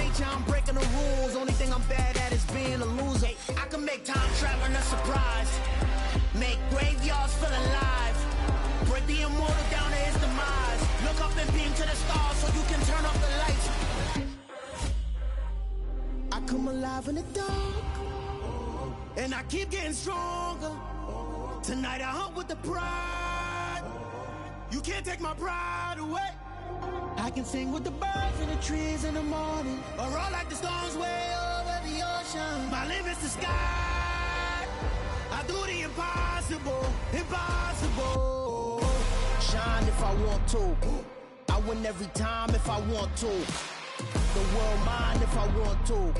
nature, I'm breaking the rules. Only thing I'm bad at is being a loser. I can make time traveling a surprise. Make graveyards feel alive. Break the immortal down to his demise. Look up and beam to the stars so you can turn off the lights. I come alive in the dark, and I keep getting stronger. Tonight I hunt with the pride. You can't take my pride away. I can sing with the birds and the trees in the morning, or roll like the storms way over the ocean. My limit's the sky. I do the impossible, impossible. Shine if I want to. I win every time if I want to. The world mine if I want to.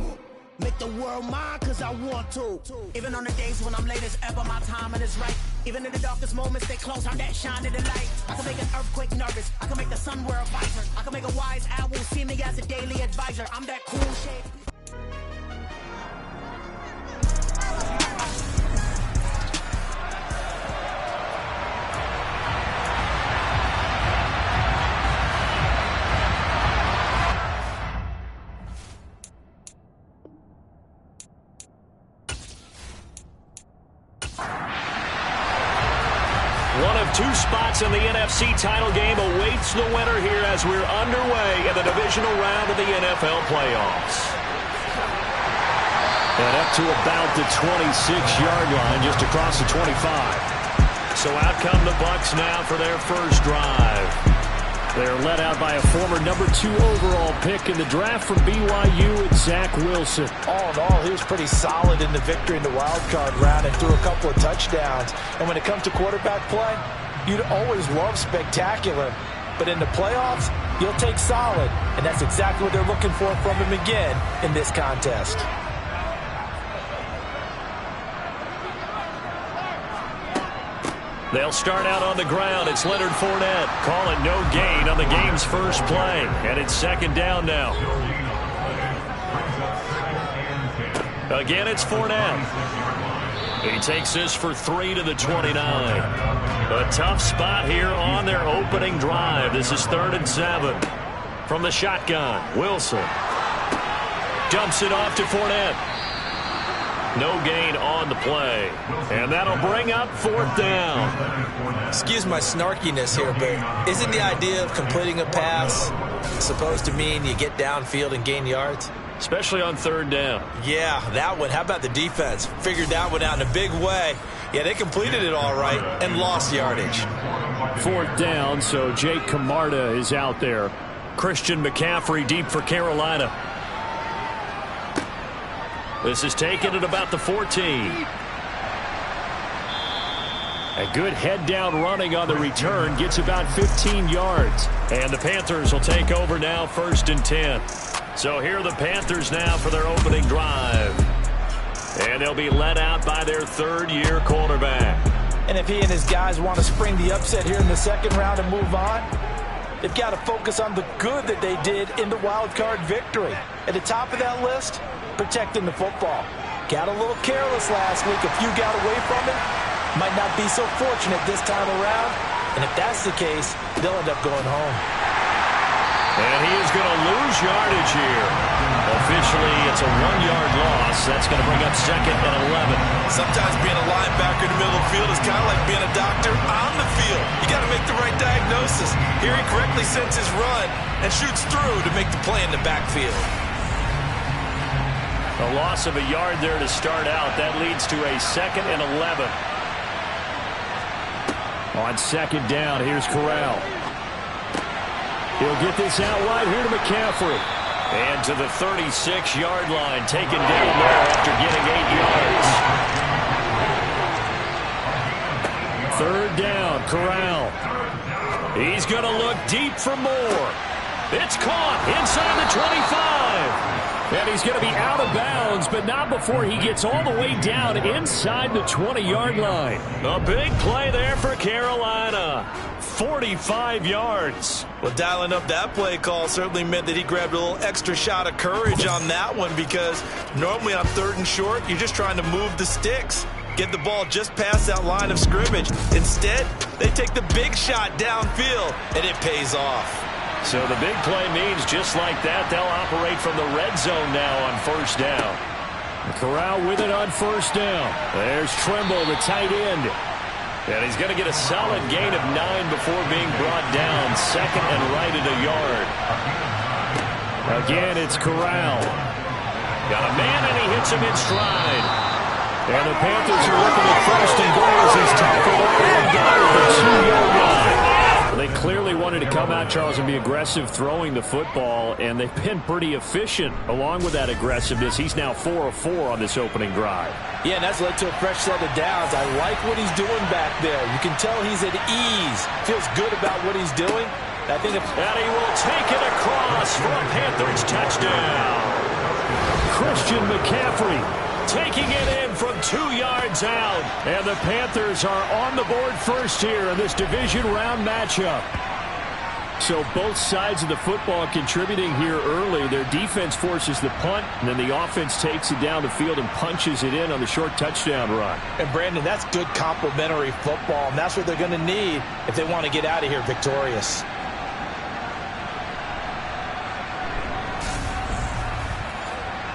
Make the world mine cause I want to. Even on the days when I'm late as ever, my timing is right. Even in the darkest moments, stay close, I'm that shine in the light. I can make an earthquake nervous, I can make the sun wear a visor. I can make a wise owl see me as a daily advisor. I'm that cool shade. Two spots in the NFC title game awaits the winner here as we're underway in the divisional round of the NFL playoffs. And up to about the 26-yard line, just across the 25. So out come the Bucs now for their first drive. They're led out by a former number 2 overall pick in the draft from BYU, and Zach Wilson. All in all, he was pretty solid in the victory in the wild card round and threw a couple of touchdowns. And when it comes to quarterback play, you'd always love spectacular, but in the playoffs, you'll take solid, and that's exactly what they're looking for from him again in this contest. They'll start out on the ground. It's Leonard Fournette calling no gain on the game's first play, and it's second down now. Again, it's Fournette. He takes this for 3 to the 29. A tough spot here on their opening drive. This is 3rd and 7. From the shotgun, Wilson dumps it off to Fournette. No gain on the play. And that'll bring up 4th down. Excuse my snarkiness here, but isn't the idea of completing a pass supposed to mean you get downfield and gain yards? Especially on 3rd down. Yeah, that one. How about the defense? Figured that one out in a big way. Yeah, they completed it all right and lost yardage. 4th down, so Jake Camarda is out there. Christian McCaffrey deep for Carolina. This is taken at about the 14. A good head-down running on the return gets about 15 yards. And the Panthers will take over now, 1st and 10. So here are the Panthers now for their opening drive. And they'll be led out by their 3rd-year quarterback. And if he and his guys want to spring the upset here in the 2nd round and move on, they've got to focus on the good that they did in the wild card victory. At the top of that list, protecting the football. Got a little careless last week. A few got away from it. Might not be so fortunate this time around. And if that's the case, they'll end up going home. And he is going to lose yardage here. Officially, it's a 1-yard loss. That's going to bring up 2nd and 11. Sometimes being a linebacker in the middle of the field is kind of like being a doctor on the field. You got to make the right diagnosis. Here he correctly sends his run and shoots through to make the play in the backfield. A loss of a yard there to start out. That leads to a 2nd and 11. On 2nd down, here's Corral. He'll get this out wide here to McCaffrey. And to the 36-yard line, taken down there after getting 8 yards. 3rd down, Corral. He's going to look deep for more. It's caught inside the 25. And he's going to be out of bounds, but not before he gets all the way down inside the 20-yard line. A big play there for Carolina. 45 yards. Well, dialing up that play call certainly meant that he grabbed a little extra shot of courage on that one, because normally on 3rd and short, you're just trying to move the sticks. Get the ball just past that line of scrimmage. Instead, they take the big shot downfield, and it pays off. So the big play means just like that, they'll operate from the red zone now on first down. Corral with it on first down. There's Trimble, the tight end. And he's going to get a solid gain of 9 before being brought down. Second and right at a yard. Again, it's Corral. Got a man, and he hits him in stride. And the Panthers are looking at first and goal as he's tackled and got it for 2-yard line. They clearly wanted to come out, Charles, and be aggressive throwing the football, and they've been pretty efficient along with that aggressiveness. He's now 4 of 4 on this opening drive. Yeah, and that's led to a fresh set of downs. I like what he's doing back there. You can tell he's at ease. Feels good about what he's doing. And he will take it across for a Panthers touchdown. Christian McCaffrey taking it in from 2 yards out. And the Panthers are on the board first here in this division round matchup. So both sides of the football contributing here early. Their defense forces the punt, and then the offense takes it down the field and punches it in on the short touchdown run. And, Brandon, that's good complementary football, and that's what they're going to need if they want to get out of here victorious.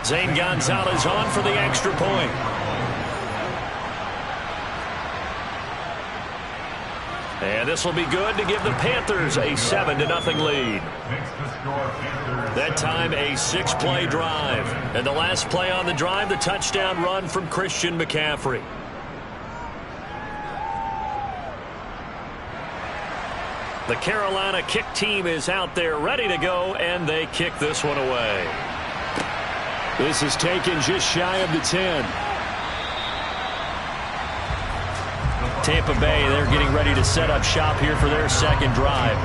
Zane Gonzalez on for the extra point. And this will be good to give the Panthers a 7-0 lead. That time a 6-play drive. And the last play on the drive, the touchdown run from Christian McCaffrey. The Carolina kick team is out there ready to go, and they kick this one away. This is taken just shy of the 10. Tampa Bay, they're getting ready to set up shop here for their second drive.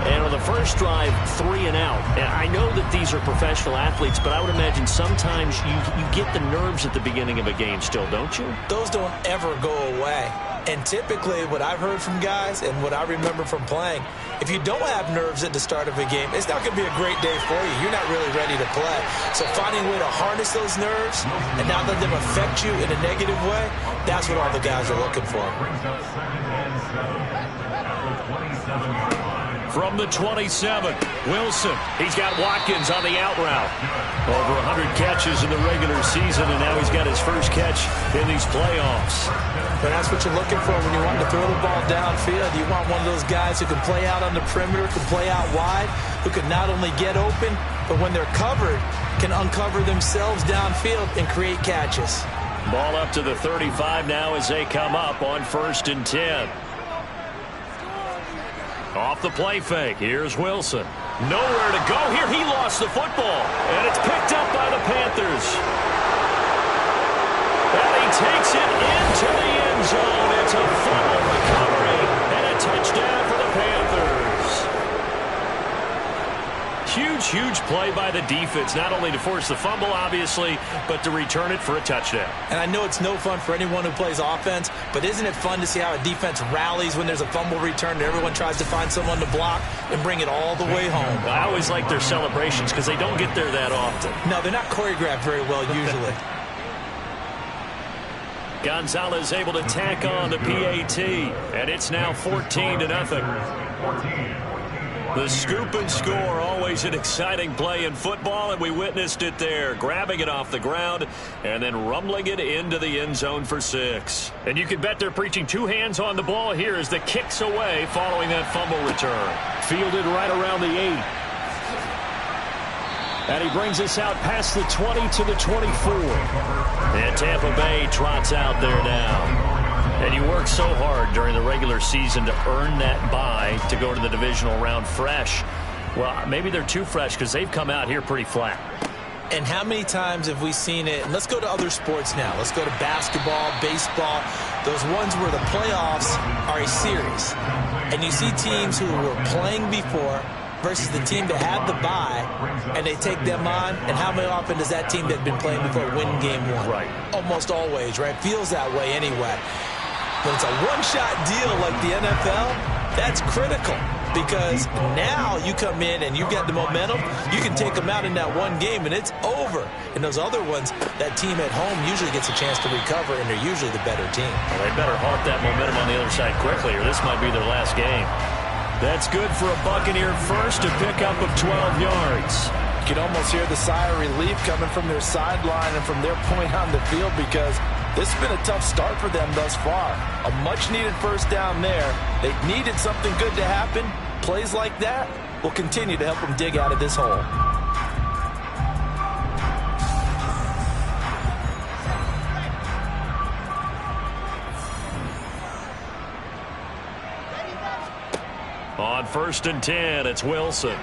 And on the first drive, 3 and out. And I know that these are professional athletes, but I would imagine sometimes you get the nerves at the beginning of a game still, don't you? Those don't ever go away. And typically what I've heard from guys and what I remember from playing, if you don't have nerves at the start of a game, it's not going to be a great day for you. You're not really ready to play. So finding a way to harness those nerves and not let them affect you in a negative way, that's what all the guys are looking for. From the 27, Wilson. He's got Watkins on the out route. Over 100 catches in the regular season, and now he's got his first catch in these playoffs. But that's what you're looking for when you want to throw the ball downfield. You want one of those guys who can play out on the perimeter, can play out wide, who can not only get open, but when they're covered, can uncover themselves downfield and create catches. Ball up to the 35 now as they come up on 1st and 10. Off the play fake. Here's Wilson. Nowhere to go here. He lost the football. And it's picked up by the Panthers. And he takes it into the end zone. It's a fumble recovery and a touchdown for the Panthers. Huge play by the defense, not only to force the fumble, obviously, but to return it for a touchdown. And I know it's no fun for anyone who plays offense, but isn't it fun to see how a defense rallies when there's a fumble return and everyone tries to find someone to block and bring it all the way home? I always like their celebrations because they don't get there that often. No, they're not choreographed very well usually. Gonzalez able to tack on the PAT, and it's now 14-0. The scoop and score, always an exciting play in football, and we witnessed it there, grabbing it off the ground and then rumbling it into the end zone for 6. And you can bet they're preaching 2 hands on the ball here as the kick's away following that fumble return. Fielded right around the 8. And he brings us out past the 20 to the 24. And Tampa Bay trots out there now. And you work so hard during the regular season to earn that bye to go to the divisional round fresh. Well, maybe they're too fresh because they've come out here pretty flat. And how many times have we seen it? And let's go to other sports now. Let's go to basketball, baseball, those ones where the playoffs are a series. And you see teams who were playing before versus the team that had the bye, and they take them on, and how often does that team that's been playing before win game 1? Right. Almost always, right? Feels that way anyway. When it's a one-shot deal like the NFL, that's critical because now you come in and you've got the momentum. You can take them out in that one game, and it's over. And those other ones, that team at home usually gets a chance to recover, and they're usually the better team. Well, they better halt that momentum on the other side quickly, or this might be their last game. That's good for a Buccaneer first, a pickup of 12 yards. You can almost hear the sigh of relief coming from their sideline and from their point on the field, because this has been a tough start for them thus far. A much-needed first down there. They needed something good to happen. Plays like that will continue to help them dig out of this hole. On 1st and 10, it's Wilson.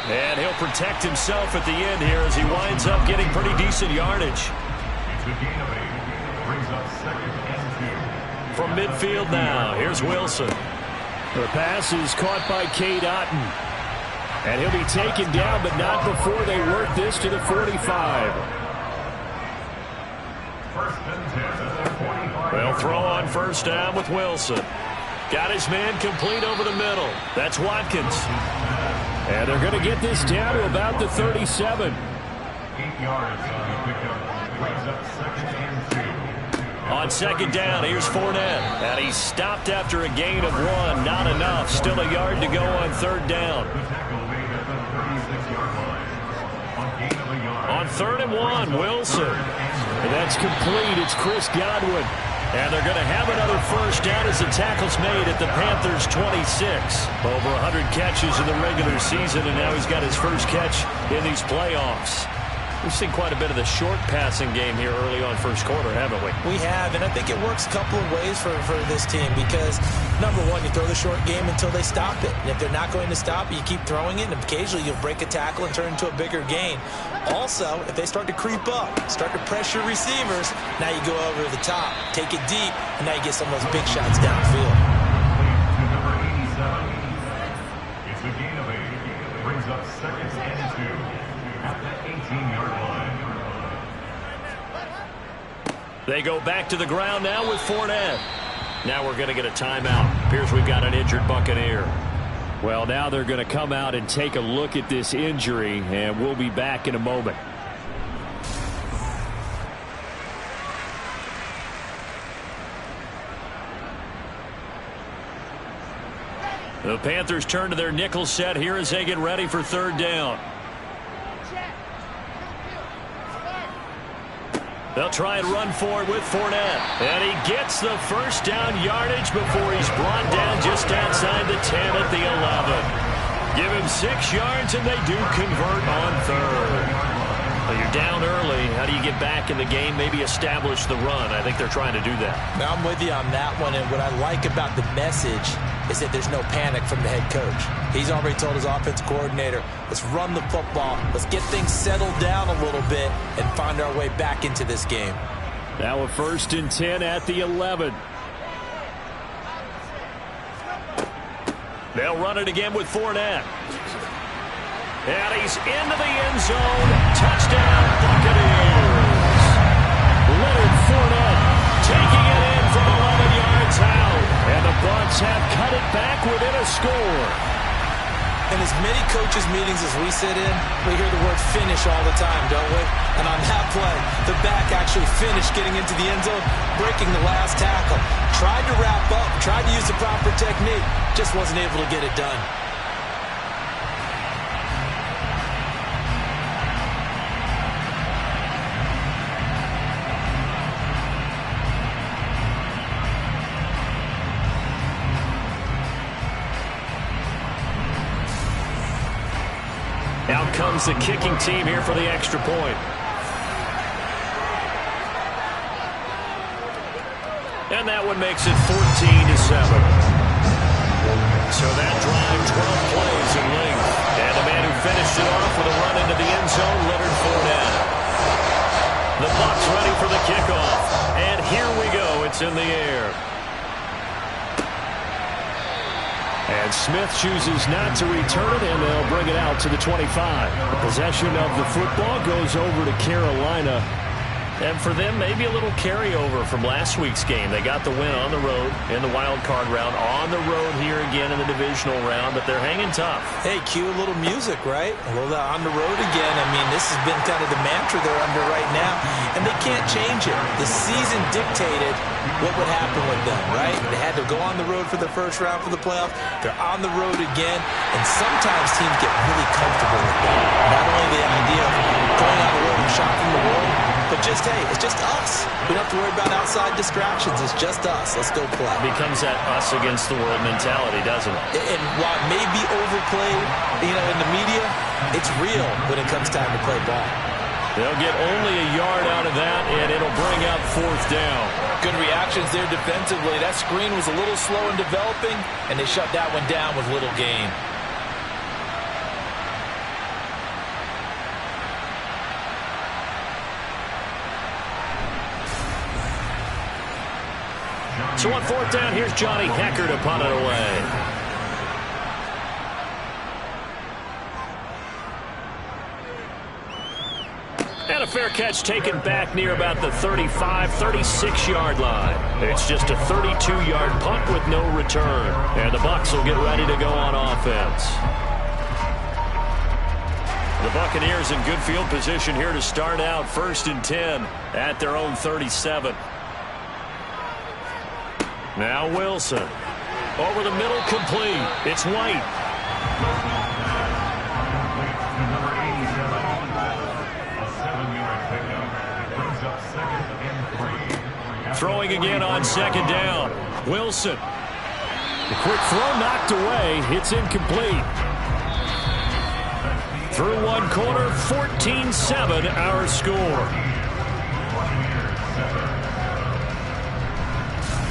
And he'll protect himself at the end here as he winds up getting pretty decent yardage. It's a gain of 8. Brings up 2nd and 2. From midfield now, here's Wilson. The pass is caught by Cade Otton. And he'll be taken down, but not before they work this to the 45. 1st and 10. They'll throw on 1st down with Wilson. Got his man complete over the middle. That's Watkins. And they're going to get this down to about the 37. 8 yards on the pickup. Brings up 2nd and 2. On 2nd down, here's Fournette. And he's stopped after a gain of 1. Not enough. Still a yard to go on 3rd down. The tackle made at the 36-yard line. On gain of a yard. On 3rd and 1, Wilson. And that's complete. It's Chris Godwin. And they're going to have another 1st down as the tackle's made at the Panthers' 26. Over 100 catches in the regular season, and now he's got his first catch in these playoffs. We've seen quite a bit of the short passing game here early on first quarter, haven't we? We have, and I think it works a couple of ways for this team because, number one, you throw the short game until they stop it. And if they're not going to stop it, you keep throwing it, and occasionally you'll break a tackle and turn into a bigger gain. Also, if they start to creep up, start to pressure receivers, now you go over the top, take it deep, and now you get some of those big shots downfield. To number 87. It's a gain of 8. Brings up 2nd and 2. At the 18-yard line. They go back to the ground now with Fournette. Now we're going to get a timeout. Appears we've got an injured Buccaneer. Well, now they're going to come out and take a look at this injury, and we'll be back in a moment. The Panthers turn to their nickel set here as they get ready for 3rd down. They'll try and run for it with Fournette. And he gets the 1st down yardage before he's brought down just outside the 10 at the 11. Give him 6 yards, and they do convert on 3rd. Well, you're down early. How do you get back in the game? Maybe establish the run. I think they're trying to do that. Now, I'm with you on that one, and what I like about the message is that there's no panic from the head coach. He's already told his offensive coordinator, let's run the football, let's get things settled down a little bit and find our way back into this game. Now a 1st and 10 at the 11. They'll run it again with Fournette. And he's into the end zone. Touchdown, Buccaneers. Leonard Fournette Taking it in from 11 yards out. And the Bucs have cut it back within a score. In as many coaches' meetings as we sit in, we hear the word finish all the time, don't we? And on that play, the back actually finished getting into the end zone, breaking the last tackle. Tried to wrap up, tried to use the proper technique, just wasn't able to get it done. Out comes the kicking team here for the extra point. And that one makes it 14-7. So that drive, 12 plays in length. And the man who finished it off with a run into the end zone, Leonard Fournette. The Bucs ready for the kickoff. And here we go. It's in the air. And Smith chooses not to return it, and they'll bring it out to the 25. Possession of the football goes over to Carolina. And for them, maybe a little carryover from last week's game. They got the win on the road in the wild card round, on the road here again in the divisional round, but they're hanging tough. Hey, cue a little music, right? A little on the road again. I mean, this has been kind of the mantra they're under right now, and they can't change it. The season dictated what would happen with them, right? They had to go on the road for the first round for the playoffs. They're on the road again, and sometimes teams get really comfortable with that. Not only the idea of going on the road and shocking the world, but just, hey, it's just us. We don't have to worry about outside distractions. It's just us. Let's go play. It becomes that us against the world mentality, doesn't it? And while it may be overplayed, in the media, it's real when it comes time to play ball. They'll get only a yard out of that, and it'll bring out 4th down. Good reactions there defensively. That screen was a little slow in developing, and they shut that one down with little gain. So on 4th down, here's Johnny Hekker to punt it away. And a fair catch taken back near about the 35, 36-yard line. It's just a 32-yard punt with no return. And the Bucs will get ready to go on offense. The Buccaneers in good field position here to start out 1st and 10 at their own 37. Now Wilson. Over the middle, complete. It's White. Number 87. A 7-yard pickup. Brings up 2nd and 3. Throwing again on 2nd down. Wilson. The quick throw knocked away. It's incomplete. Through one quarter, 14-7 our score.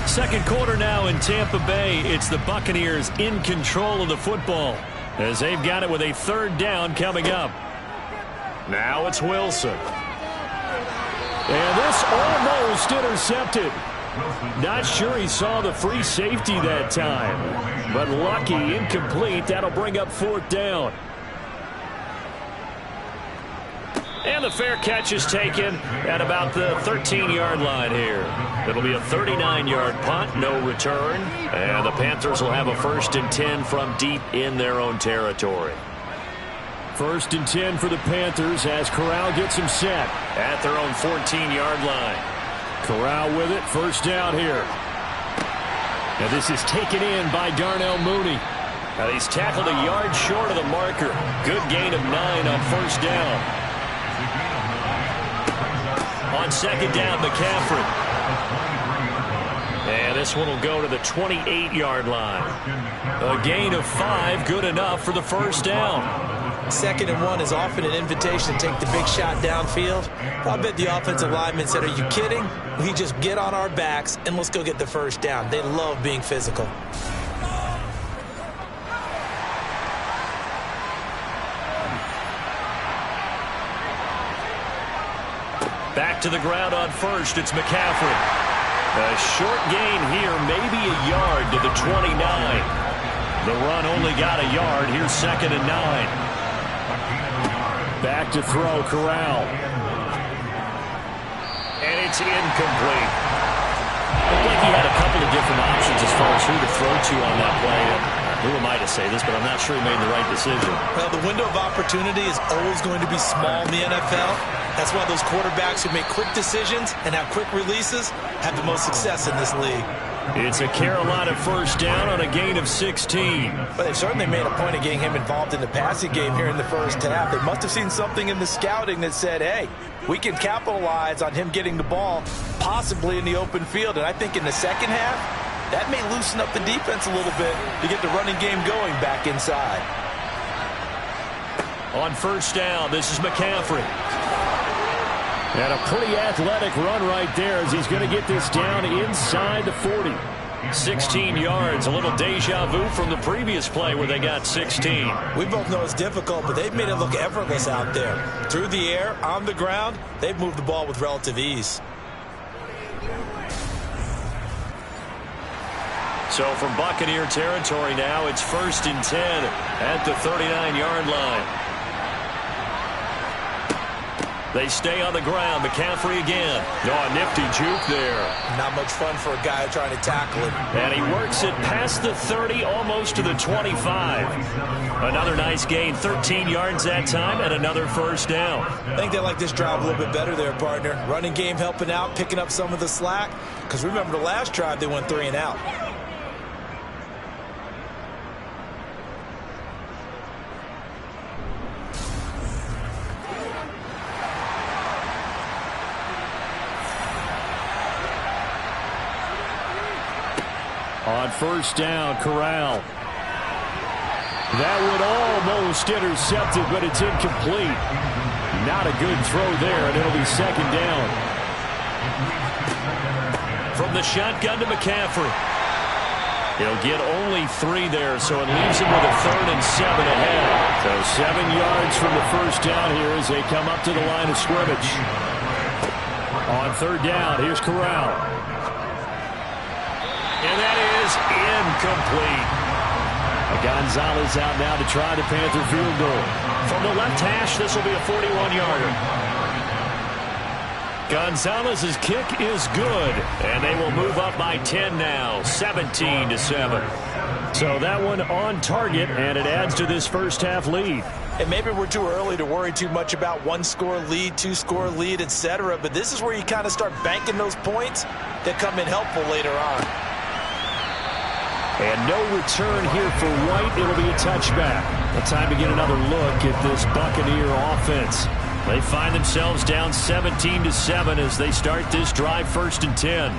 Second quarter now in Tampa Bay. It's the Buccaneers in control of the football as they've got it with a 3rd down coming up. Now it's Wilson. And this almost intercepted. Not sure he saw the free safety that time, but lucky, incomplete. That'll bring up 4th down. And the fair catch is taken at about the 13-yard line here. It'll be a 39-yard punt, no return. And the Panthers will have a 1st and 10 from deep in their own territory. 1st and 10 for the Panthers as Corral gets him set at their own 14-yard line. Corral with it, 1st down here. And this is taken in by Darnell Mooney. Now he's tackled a yard short of the marker. Good gain of 9 on 1st down. On 2nd down, McCaffrey. And this one will go to the 28-yard line. A gain of 5, good enough for the 1st down. 2nd and 1 is often an invitation to take the big shot downfield. I bet the offensive lineman said, are you kidding? We just get on our backs and let's go get the 1st down. They love being physical. Back to the ground on 1st, it's McCaffrey. A short gain here, maybe a yard to the 29. The run only got a yard. Here's 2nd and 9. Back to throw, Corral. And it's incomplete. Looked like he had a couple of different options as far as who to throw to on that play. Who am I to say this, but I'm not sure he made the right decision. Well, the window of opportunity is always going to be small in the NFL. That's why those quarterbacks who make quick decisions and have quick releases have the most success in this league. It's a Carolina 1st down on a gain of 16. But they certainly made a point of getting him involved in the passing game here in the 1st half. They must have seen something in the scouting that said, hey, we can capitalize on him getting the ball possibly in the open field. And I think in the 2nd half, that may loosen up the defense a little bit to get the running game going back inside. On 1st down, this is McCaffrey. And a pretty athletic run right there as he's going to get this down inside the 40. 16 yards, a little deja vu from the previous play where they got 16. We both know it's difficult, but they've made it look effortless out there. Through the air, on the ground, they've moved the ball with relative ease. So from Buccaneer territory now, it's 1st and 10 at the 39-yard line. They stay on the ground. McCaffrey again. Oh, nifty juke there. Not much fun for a guy trying to tackle him. And he works it past the 30, almost to the 25. Another nice gain, 13 yards that time, and another first down. I think they like this drive a little bit better there, partner. Running game helping out, picking up some of the slack. Because remember the last drive, they went 3 and out. On first down, Corral. That would almost intercept it, but it's incomplete. Not a good throw there, and it'll be second down. From the shotgun to McCaffrey. He'll get only 3 there, so it leaves him with a 3rd and 7 ahead. So 7 yards from the first down here as they come up to the line of scrimmage. On third down, here's Corral. And that is incomplete. Gonzalez out now to try the Panther field goal. From the left hash, this will be a 41-yarder. Gonzalez's kick is good, and they will move up by 10 now, 17-7. So that one on target, and it adds to this first half lead. And maybe we're too early to worry too much about 1-score lead, 2-score lead, etc. But this is where you kind of start banking those points that come in helpful later on. And no return here for White. It'll be a touchback. A time to get another look at this Buccaneer offense. They find themselves down 17-7 as they start this drive, 1st and 10.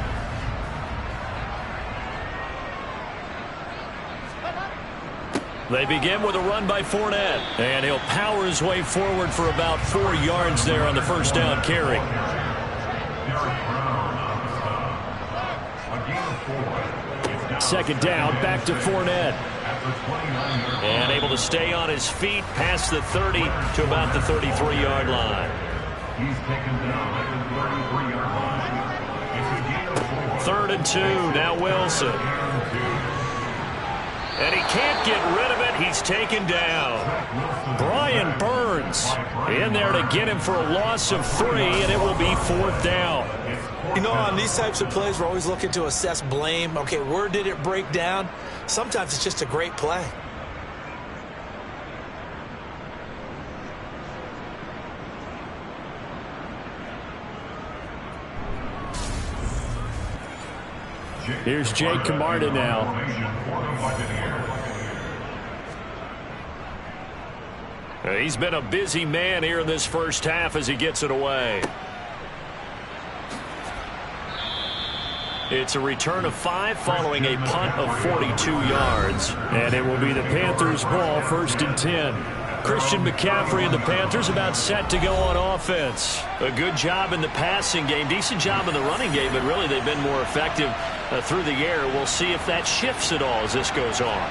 They begin with a run by Fournette, and he'll power his way forward for about 4 yards there on the first down carry. Second down, back to Fournette. And able to stay on his feet past the 30 to about the 33-yard line. He's taken down at the 33-yard line. 3rd and 2, now Wilson. And he can't get rid of it. He's taken down. Brian Burns in there to get him for a loss of 3, and it will be 4th down. You know, on these types of plays, we're always looking to assess blame. Okay, where did it break down? Sometimes it's just a great play. Here's Jake Camarda now. He's been a busy man here in this first half as he gets it away. It's a return of 5 following a punt of 42 yards. And it will be the Panthers' ball, 1st and 10. Christian McCaffrey and the Panthers about set to go on offense. A good job in the passing game, decent job in the running game, but really they've been more effective through the air. We'll see if that shifts at all as this goes on.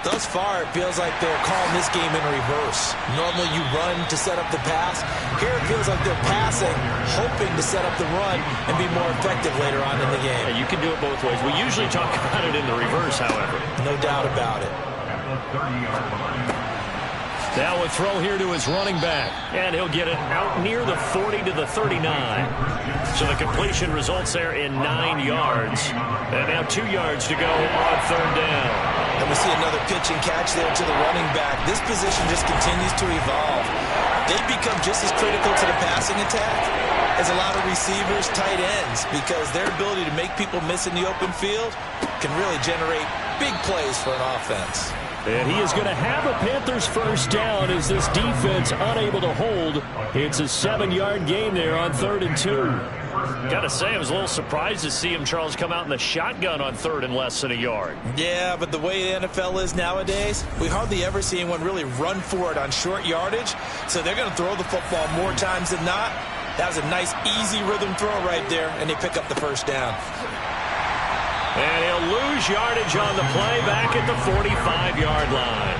Thus far, it feels like they're calling this game in reverse. Normally you run to set up the pass. Here it feels like they're passing, hoping to set up the run and be more effective later on in the game. Yeah, you can do it both ways. We usually talk about it in the reverse, however. No doubt about it. Now a throw here to his running back, and he'll get it out near the 40 to the 39. So the completion results there in 9 yards. And now 2 yards to go on 3rd down. And we see another pitch and catch there to the running back. This position just continues to evolve. They've become just as critical to the passing attack as a lot of receivers, tight ends, because their ability to make people miss in the open field can really generate big plays for an offense. And he is going to have a Panthers first down as this defense unable to hold. It's a 7-yard gain there on 3rd and 2. Got to say, I was a little surprised to see him, Charles, come out in the shotgun on 3rd and less than a yard. Yeah, but the way the NFL is nowadays, we hardly ever see anyone really run for it on short yardage. So they're going to throw the football more times than not. That was a nice, easy rhythm throw right there, and they pick up the first down. And he'll lose yardage on the play back at the 45-yard line.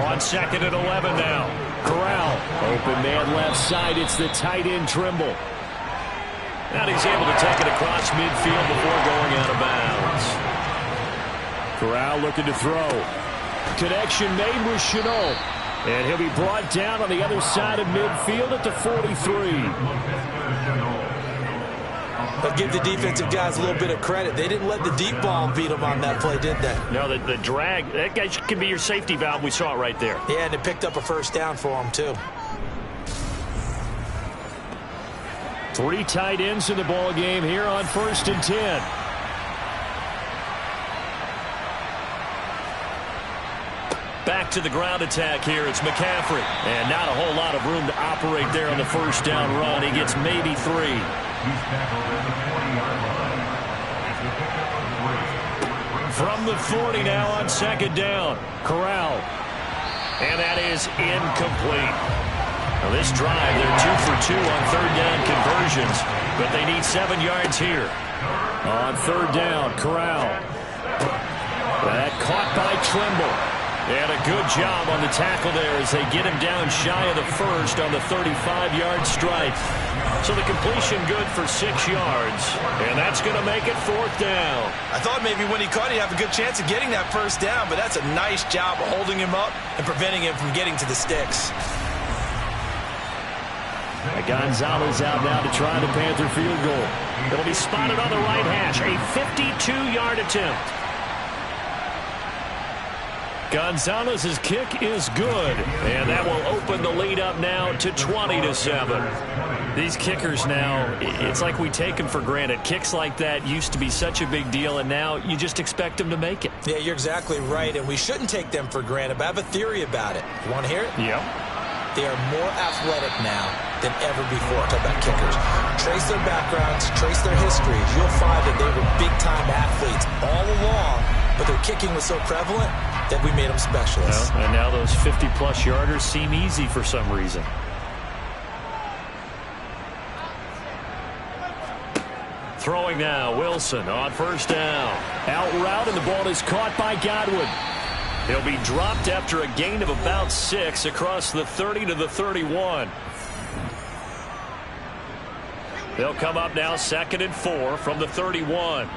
On 2nd and 11 now. Corral, open man left side. It's the tight end Trimble. And he's able to take it across midfield before going out of bounds. Corral looking to throw. Connection made with Shenault. And he'll be brought down on the other side of midfield at the 43. But give the defensive guys a little bit of credit. They didn't let the deep ball beat them on that play, did they? No, the drag, that guy can be your safety valve. We saw it right there. Yeah, and it picked up a first down for them, too. 3 tight ends in the ball game here on 1st and 10. Back to the ground attack here. It's McCaffrey. And not a whole lot of room to operate there on the first down run. He gets maybe 3. He's tackled at the 40-yard line. It's the pickup of 3. From the 40 now on 2nd down. Corral. And that is incomplete. Now this drive, they're 2 for 2 on 3rd down conversions, but they need 7 yards here. On 3rd down, Corral. That caught by Trimble. And a good job on the tackle there as they get him down shy of the first on the 35-yard strike. So the completion good for 6 yards, and that's going to make it 4th down. I thought maybe when he caught it, he'd have a good chance of getting that first down, but that's a nice job of holding him up and preventing him from getting to the sticks. Gonzalez out now to try the Panther field goal. It'll be spotted on the right hash. A 52-yard attempt. Gonzalez's kick is good, and that will open the lead up now to 20-7. These kickers now, it's like we take them for granted. Kicks like that used to be such a big deal, and now you just expect them to make it. Yeah, you're exactly right, and we shouldn't take them for granted, but I have a theory about it. You want to hear it? Yep. They are more athletic now than ever before. Talk about kickers. Trace their backgrounds, trace their histories. You'll find that they were big-time athletes all along, but their kicking was so prevalent that we made them specialists. Well, and now those 50-plus yarders seem easy for some reason. Throwing now, Wilson on 1st down. Out route, and the ball is caught by Godwin. He'll be dropped after a gain of about 6 across the 30 to the 31. They'll come up now 2nd and 4 from the 31.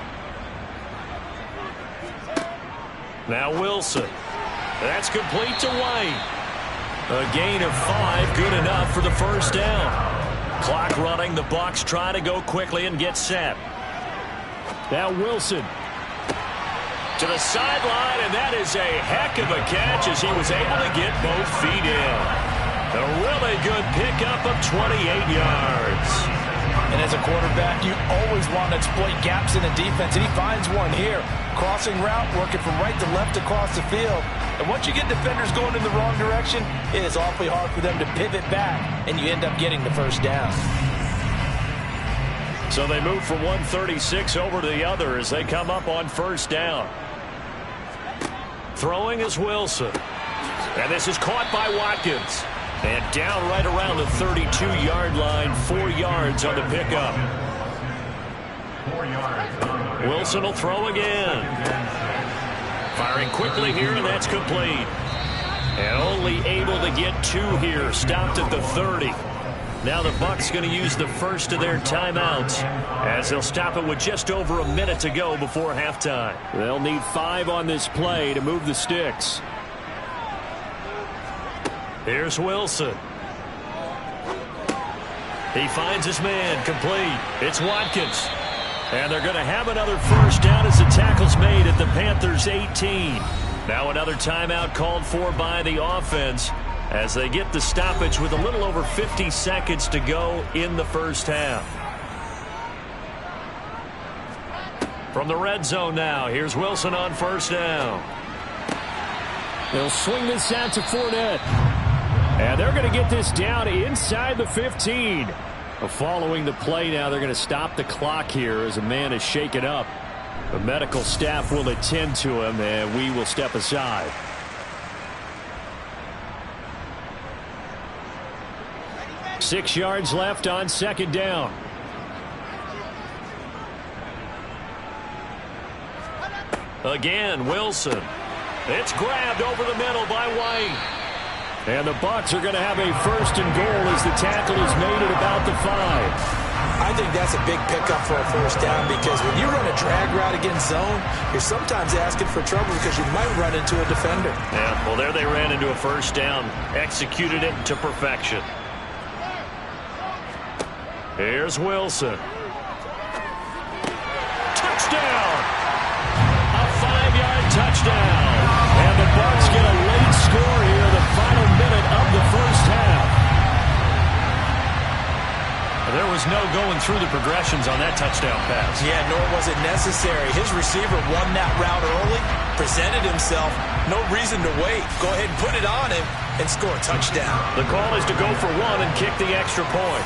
Now Wilson. That's complete to White. A gain of 5, good enough for the first down. Clock running, the Bucs try to go quickly and get set. Now Wilson. To the sideline, and that is a heck of a catch as he was able to get both feet in. A really good pickup of 28 yards. And as a quarterback, you always want to exploit gaps in the defense, and he finds one here. Crossing route, working from right to left across the field. And once you get defenders going in the wrong direction, it is awfully hard for them to pivot back, and you end up getting the first down. So they move from 136 over to the other as they come up on 1st down. Throwing is Wilson. And this is caught by Watkins. And down right around the 32-yard line, 4 yards on the pickup. 4 yards. Wilson will throw again. Firing quickly here, and that's complete. And only able to get 2 here, stopped at the 30. Now the Bucs going to use the first of their timeouts as they'll stop it with just over a minute to go before halftime. They'll need 5 on this play to move the sticks. Here's Wilson. He finds his man, complete. It's Watkins. And they're going to have another first down as the tackle's made at the Panthers' 18. Now another timeout called for by the offense as they get the stoppage with a little over 50 seconds to go in the first half. From the red zone now, here's Wilson on 1st down. They'll swing this out to Fournette. And they're going to get this down inside the 15. Following the play now, they're going to stop the clock here as a man is shaken up. The medical staff will attend to him, and we will step aside. Six yards left on 2nd down. Again, Wilson. It's grabbed over the middle by White. And the Bucs are going to have a 1st and goal as the tackle is made at about the 5. I think that's a big pickup for a first down because when you run a drag route against zone, you're sometimes asking for trouble because you might run into a defender. Yeah, well, there they ran into a first down. Executed it to perfection. Here's Wilson. Touchdown! A 5-yard touchdown. And the Bucs get a late score here, the final minute of the first half. There was no going through the progressions on that touchdown pass. Yeah, nor was it necessary. His receiver won that route early, presented himself, no reason to wait. Go ahead and put it on him and score a touchdown. The call is to go for one and kick the extra point.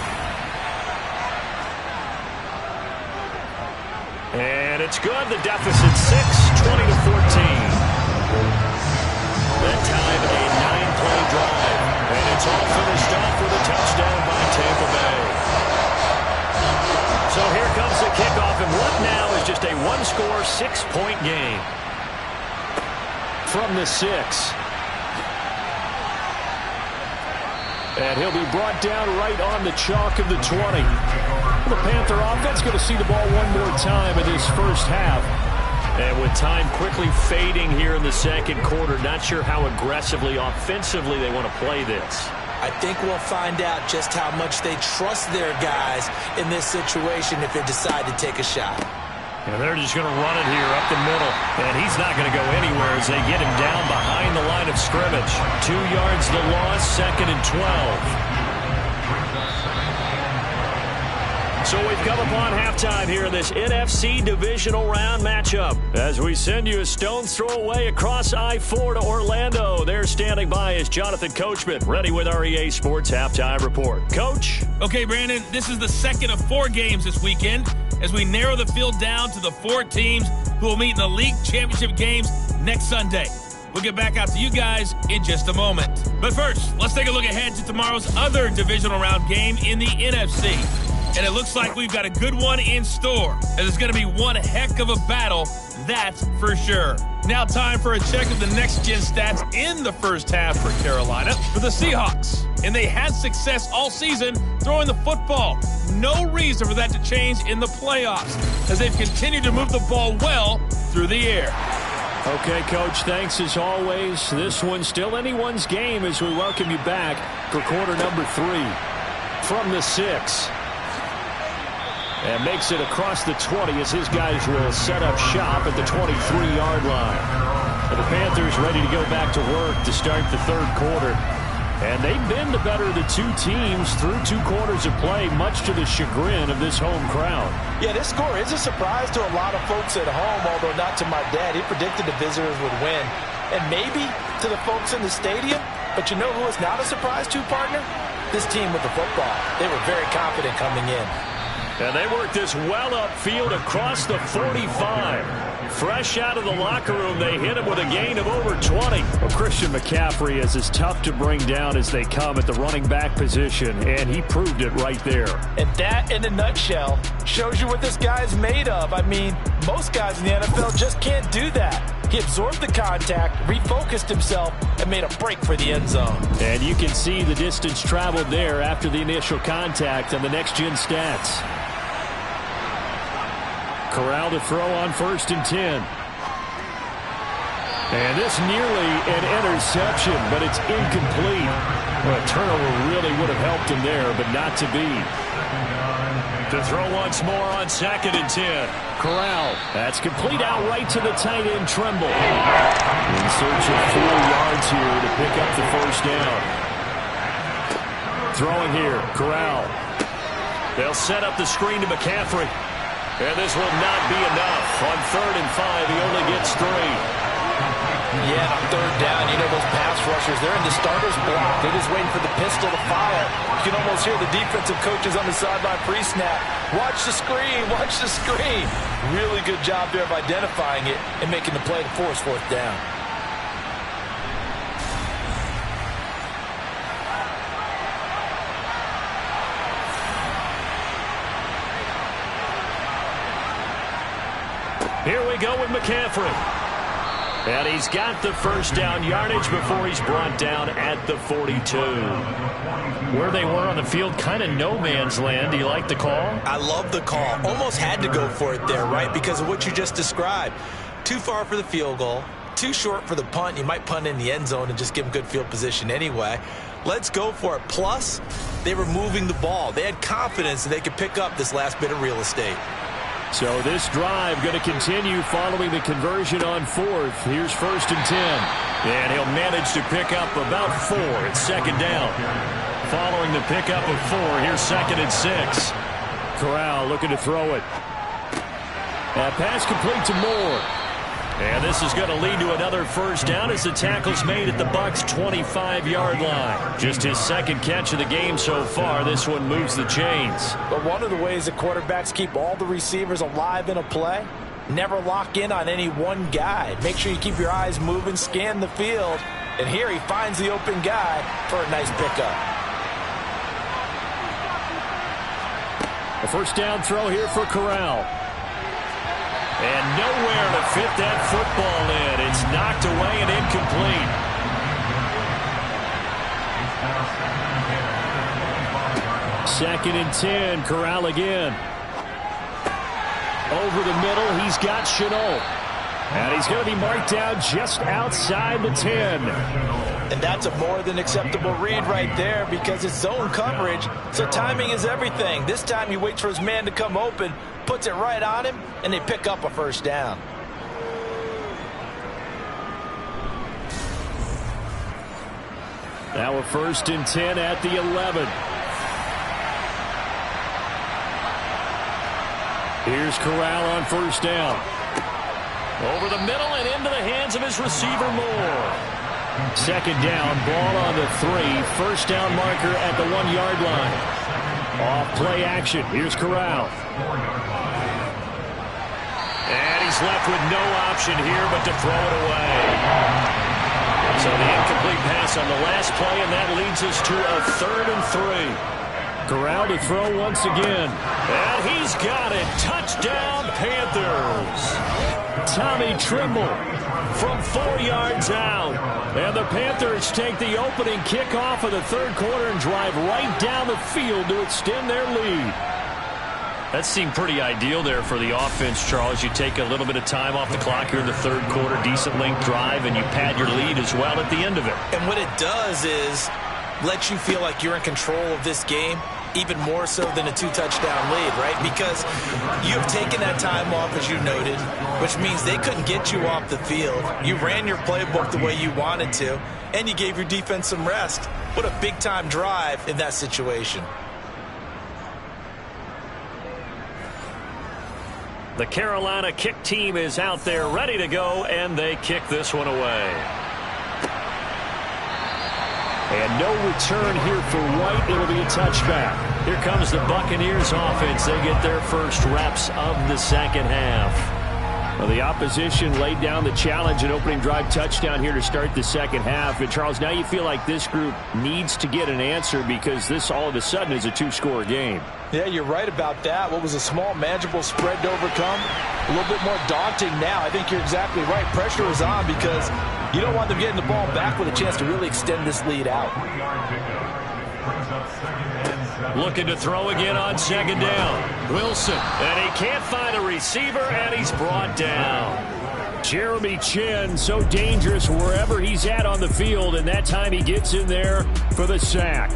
And it's good. The deficit 6, 20-14. That time a 9-play drive. And it's all finished off with a touchdown by Tampa Bay. So here comes the kickoff, and what now is just a one-score, 6-point game. From the 6. And he'll be brought down right on the chalk of the 20. The Panther offense going to see the ball one more time in this first half. And with time quickly fading here in the second quarter, not sure how aggressively, offensively they want to play this. I think we'll find out just how much they trust their guys in this situation if they decide to take a shot. And they're just going to run it here up the middle. And he's not going to go anywhere as they get him down behind the line of scrimmage. 2 yards the loss, 2nd and 12. So we've come upon halftime here in this NFC divisional round matchup. As we send you a stone's throw away across I-4 to Orlando. There standing by is Jonathan Coachman, ready with our EA Sports Halftime Report. Coach? Okay, Brandon, this is the second of 4 games this weekend as we narrow the field down to the 4 teams who will meet in the league championship games next Sunday. We'll get back out to you guys in just a moment. But first, let's take a look ahead to tomorrow's other divisional round game in the NFC. And it looks like we've got a good one in store, as it's going to be one heck of a battle, that's for sure. Now time for a check of the next-gen stats in the first half for Carolina for the Seahawks. And they had success all season throwing the football. No reason for that to change in the playoffs, as they've continued to move the ball well through the air. Okay, Coach, thanks as always. This one's still anyone's game as we welcome you back for quarter number 3. From the 6. And makes it across the 20 as his guys will set up shop at the 23-yard line. And the Panthers ready to go back to work to start the third quarter. And they've been the better of the 2 teams through 2 quarters of play, much to the chagrin of this home crowd. Yeah, this score is a surprise to a lot of folks at home, although not to my dad. He predicted the visitors would win. And maybe to the folks in the stadium. But you know who is not a surprise to, partner? This team with the football. They were very confident coming in. And they work this well upfield across the 45. Fresh out of the locker room, they hit him with a gain of over 20. Well, Christian McCaffrey is as tough to bring down as they come at the running back position, and he proved it right there. And that, in a nutshell, shows you what this guy's made of. I mean, most guys in the NFL just can't do that. He absorbed the contact, refocused himself, and made a break for the end zone. And you can see the distance traveled there after the initial contact on the next-gen stats. Corral to throw on 1st and 10. And this nearly an interception, but it's incomplete. Well, a turnover really would have helped him there, but not to be. To throw once more on 2nd and 10. Corral. That's complete out right to the tight end, Tremble. In search of 4 yards here to pick up the first down. Throwing here, Corral. They'll set up the screen to McCaffrey. And this will not be enough. On 3rd and 5, he only gets 3. Yeah, on 3rd down, you know those pass rushers, they're in the starter's block. They're just waiting for the pistol to fire. You can almost hear the defensive coaches on the sideline pre-snap. Watch the screen, watch the screen. Really good job there of identifying it and making the play to force 4th down. Here we go with McCaffrey. And he's got the first down yardage before he's brought down at the 42. Where they were on the field, kind of no man's land. Do you like the call? I love the call. Almost had to go for it there, right? Because of what you just described. Too far for the field goal. Too short for the punt. You might punt in the end zone and just give them good field position anyway. Let's go for it. Plus, they were moving the ball. They had confidence that they could pick up this last bit of real estate. So this drive going to continue following the conversion on fourth. Here's 1st and 10. And he'll manage to pick up about 4 at second down. Following the pickup of 4, here's 2nd and 6. Corral looking to throw it. That pass complete to Moore. And this is going to lead to another first down as the tackle's made at the Bucs' 25-yard line. Just his second catch of the game so far. This one moves the chains. But one of the ways that quarterbacks keep all the receivers alive in a play, never lock in on any one guy. Make sure you keep your eyes moving, scan the field. And here he finds the open guy for a nice pickup. A first down throw here for Corral. And nowhere to fit that football in. It's knocked away and incomplete. 2nd and 10. Corral again. Over the middle, he's got Shenault. And he's going to be marked down just outside the 10. And that's a more than acceptable read right there because it's zone coverage, so timing is everything. This time he waits for his man to come open, puts it right on him, and they pick up a first down. Now a 1st and 10 at the 11. Here's Corral on first down. Over the middle and into the hands of his receiver, Moore. 2nd down, ball on the 3. First down marker at the 1-yard line. Off play action. Here's Corral. And he's left with no option here but to throw it away. So the incomplete pass on the last play, and that leads us to a 3rd and 3. Corral to throw once again. And he's got it. Touchdown, Panthers. Tommy Tremble from 4 yards out. And the Panthers take the opening kickoff of the 3rd quarter and drive right down the field to extend their lead. That seemed pretty ideal there for the offense, Charles. You take a little bit of time off the clock here in the 3rd quarter, decent length drive, and you pad your lead as well at the end of it. And what it does is let you feel like you're in control of this game, even more so than a 2-touchdown lead, right? Because you've taken that time off, as you noted, which means they couldn't get you off the field. You ran your playbook the way you wanted to, and you gave your defense some rest. What a big-time drive in that situation. The Carolina kick team is out there ready to go, and they kick this one away. And no return here for White. It'll be a touchback. Here comes the Buccaneers offense. They get their first reps of the second half. Well, the opposition laid down the challenge, an opening drive touchdown here to start the second half. And, Charles, now you feel like this group needs to get an answer because this all of a sudden is a 2-score game. Yeah, you're right about that. What was a small, manageable spread to overcome? A little bit more daunting now. I think you're exactly right. Pressure is on because you don't want them getting the ball back with a chance to really extend this lead out. Looking to throw again on 2nd down. Wilson. And he can't find a receiver, and he's brought down. Jeremy Chinn, so dangerous wherever he's at on the field, and that time he gets in there for the sack.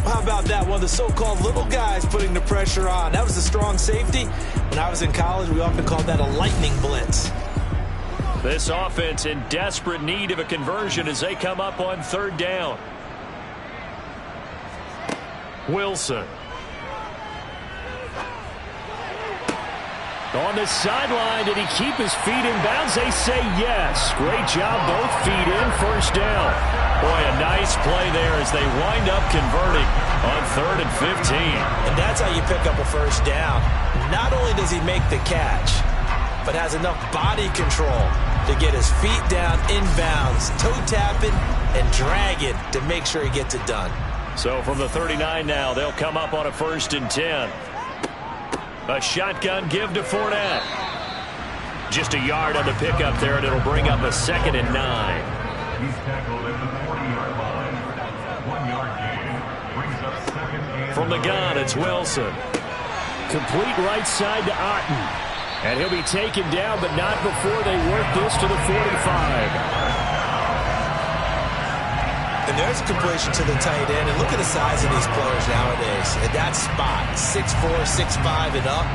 How about that? One of the so-called little guys putting the pressure on. That was a strong safety. When I was in college, we often called that a lightning blitz. This offense in desperate need of a conversion as they come up on 3rd down. Wilson. On the sideline, did he keep his feet in bounds? They say yes. Great job, both feet in, first down. Boy, a nice play there as they wind up converting on 3rd and 15. And that's how you pick up a first down. Not only does he make the catch, but has enough body control to get his feet down inbounds, toe tapping and dragging to make sure he gets it done. So from the 39 now, they'll come up on a 1st and 10. A shotgun give to Fournette. Just a yard on the pickup there, and it'll bring up a 2nd and 9. He's tackled at the 40-yard line. 1-yard gain. Brings up 2nd and From the gun, it's Wilson. Complete right side to Otten. And he'll be taken down, but not before they work this to the 45. And there's a completion to the tight end. And look at the size of these players nowadays. At that spot, 6'4", 6'5", and up.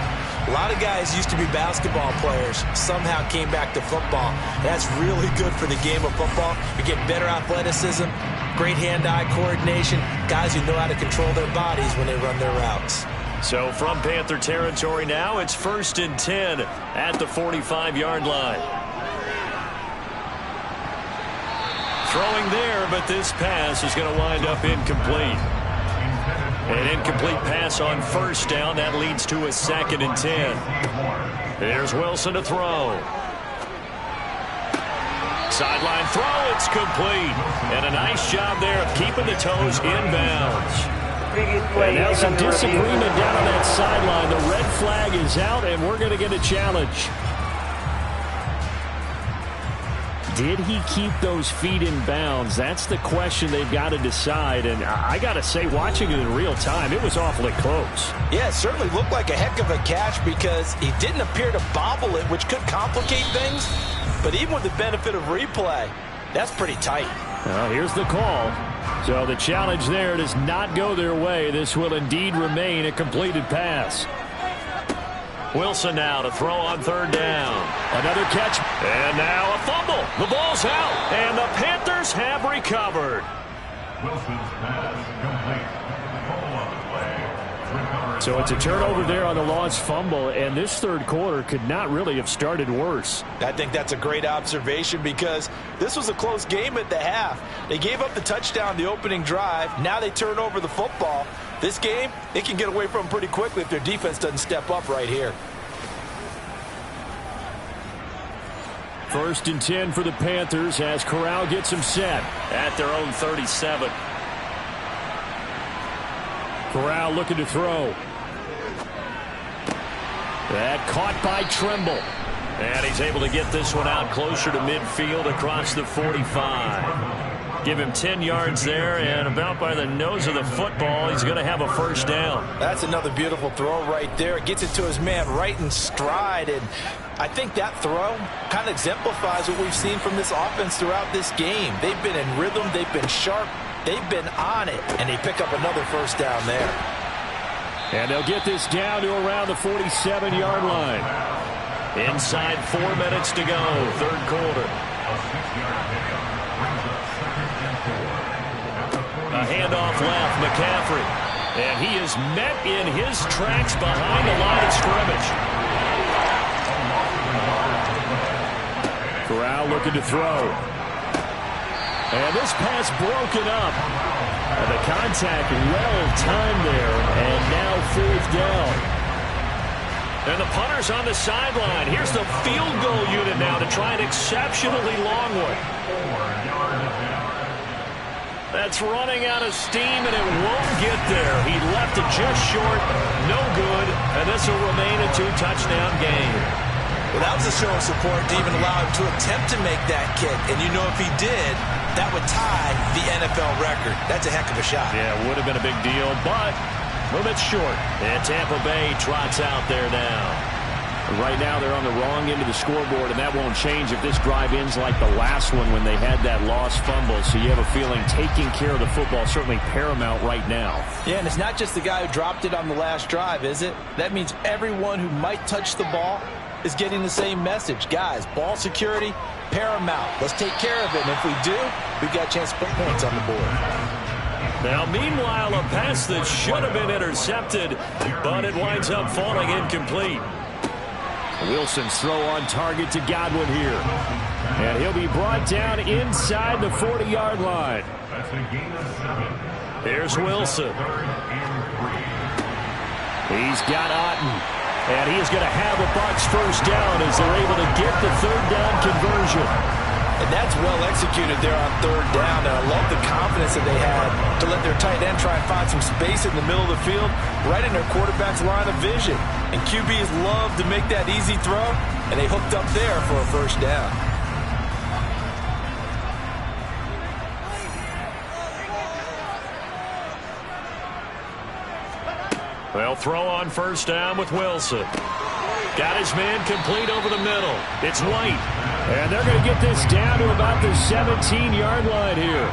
A lot of guys used to be basketball players, somehow came back to football. That's really good for the game of football. You get better athleticism, great hand-eye coordination, guys who know how to control their bodies when they run their routes. So from Panther territory now, it's 1st and 10 at the 45-yard line. Throwing there, but this pass is going to wind up incomplete. An incomplete pass on 1st down. That leads to a 2nd and 10. There's Wilson to throw. Sideline throw, it's complete. And a nice job there of keeping the toes inbounds. And now some disagreement down on that sideline. The red flag is out, and we're going to get a challenge. Did he keep those feet in bounds? That's the question they've got to decide. And I got to say, watching it in real time, it was awfully close. Yeah, it certainly looked like a heck of a catch because he didn't appear to bobble it, which could complicate things. But even with the benefit of replay, that's pretty tight. Well, here's the call. So the challenge there does not go their way. This will indeed remain a completed pass. Wilson now to throw on 3rd down. Another catch. And now a fumble. The ball's out, and the Panthers have recovered. Wilson's pass complete. Fumble on the play. Recovered. So it's a turnover there on the lost fumble, and this 3rd quarter could not really have started worse. I think that's a great observation because this was a close game at the half. They gave up the touchdown the opening drive. Now they turn over the football. This game, it can get away from them pretty quickly if their defense doesn't step up right here. 1st and 10 for the Panthers as Corral gets them set. At their own 37. Corral looking to throw. That caught by Trimble. And he's able to get this one out closer to midfield across the 45. Give him 10 yards there, and about by the nose of the football, he's going to have a 1st down. That's another beautiful throw right there. It gets it to his man right in stride, and I think that throw kind of exemplifies what we've seen from this offense throughout this game. They've been in rhythm. They've been sharp. They've been on it, and they pick up another 1st down there. And they'll get this down to around the 47-yard line. Inside 4 minutes to go, 3rd quarter. A handoff left, McCaffrey. And he is met in his tracks behind the line of scrimmage. Corral looking to throw. And this pass broken up. And the contact well timed there. And now 4th down. And the punter's on the sideline. Here's the field goal unit now to try an exceptionally long one. That's running out of steam, and it won't get there. He left it just short, no good, and this will remain a 2-touchdown game. Well, that was a show of support to even allow him to attempt to make that kick. And you know if he did, that would tie the NFL record. That's a heck of a shot. Yeah, it would have been a big deal, but a little bit short. And Tampa Bay trots out there now. Right now they're on the wrong end of the scoreboard, and that won't change if this drive ends like the last one when they had that lost fumble. So you have a feeling taking care of the football is certainly paramount right now. Yeah, and it's not just the guy who dropped it on the last drive, is it? That means everyone who might touch the ball is getting the same message. Guys, ball security, paramount. Let's take care of it, and if we do, we've got a chance to put points on the board. Now, meanwhile, a pass that should have been intercepted, but it winds up falling incomplete. Wilson's throw on target to Godwin here. And he'll be brought down inside the 40-yard line. That's a gain of 7. Here's Wilson. He's got Otten. And he is going to have a Bucs 1st down as they're able to get the 3rd down conversion. And that's well executed there on third down. And I love the confidence that they had to let their tight end try and find some space in the middle of the field, right in their quarterback's line of vision. And QBs love to make that easy throw, and they hooked up there for a first down. They'll throw on first down with Wilson. Got his man complete over the middle. It's White. And they're going to get this down to about the 17-yard line here.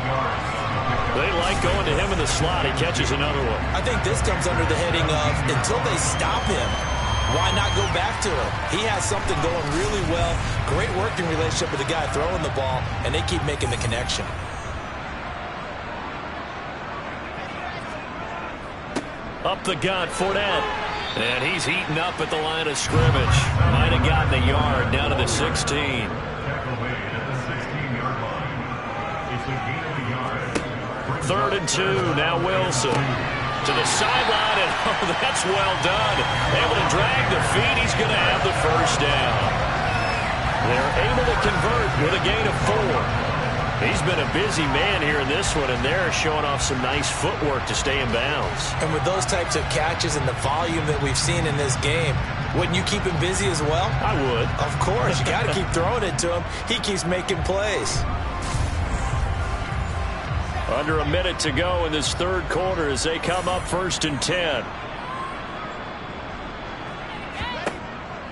They like going to him in the slot. He catches another one. I think this comes under the heading of until they stop him, why not go back to him? He has something going really well. Great working relationship with the guy throwing the ball, and they keep making the connection. Up the gut, Fournette. And he's heating up at the line of scrimmage. Might have gotten a yard down to the 16. Tackle made at the 16-yard line. It's a gain of a yard. 3rd and 2, now Wilson. To the sideline, and oh, that's well done. Able to drag the feet. He's going to have the first down. They're able to convert with a gain of 4. He's been a busy man here in this one, and they're showing off some nice footwork to stay in bounds. And with those types of catches and the volume that we've seen in this game, wouldn't you keep him busy as well? I would. Of course. You got to keep throwing it to him. He keeps making plays. Under a minute to go in this third quarter as they come up 1st and 10.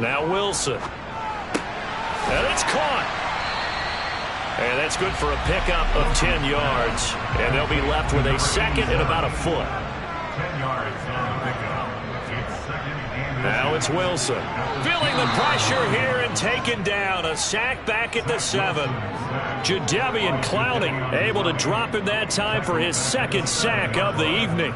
Now Wilson. And it's caught. And that's good for a pickup of 10 yards. And they'll be left with a second and about a foot. 10 yards on the pickup. It's second and now it's Wilson. Feeling the pressure here and taken down. A sack back at the 7. Jadeveon Clowney able to drop him that time for his second sack of the evening.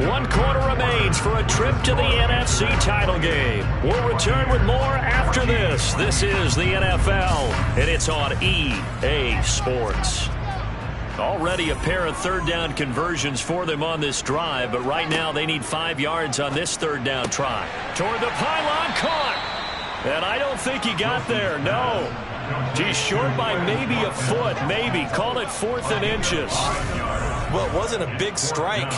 One quarter remains for a trip to the NFC title game. We'll return with more after this. This is the NFL, and it's on EA Sports. Already a pair of third down conversions for them on this drive, but right now they need 5 yards on this third down try. Toward the pylon, caught. And I don't think he got there, no. He's short by maybe a foot, maybe. Call it 4th and inches. Well, it wasn't a big strike,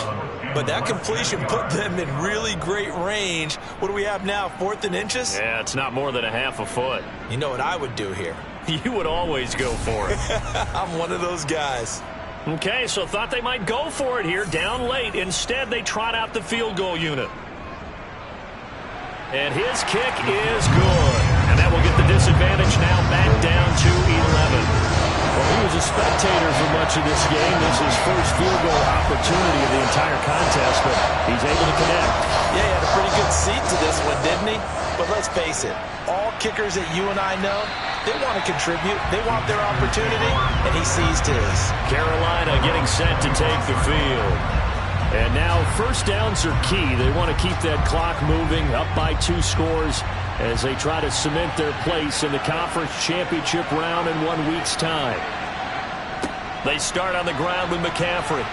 but that completion put them in really great range. What do we have now, 4th and inches? Yeah, it's not more than a half a foot. You know what I would do here? You would always go for it. I'm one of those guys. Okay, so thought they might go for it here, down late. Instead, they trot out the field goal unit. And his kick is good. And that will get the disadvantage now back down to 11. Well, he was a spectator for much of this game. This is his first field goal opportunity of the entire contest, but he's able to connect. Yeah, he had a pretty good seat to this one, didn't he? But let's face it, all kickers that you and I know, they want to contribute. They want their opportunity, and he seized his. Carolina getting set to take the field. And now first downs are key. They want to keep that clock moving, up by 2 scores as they try to cement their place in the conference championship round in 1 week's time. They start on the ground with McCaffrey.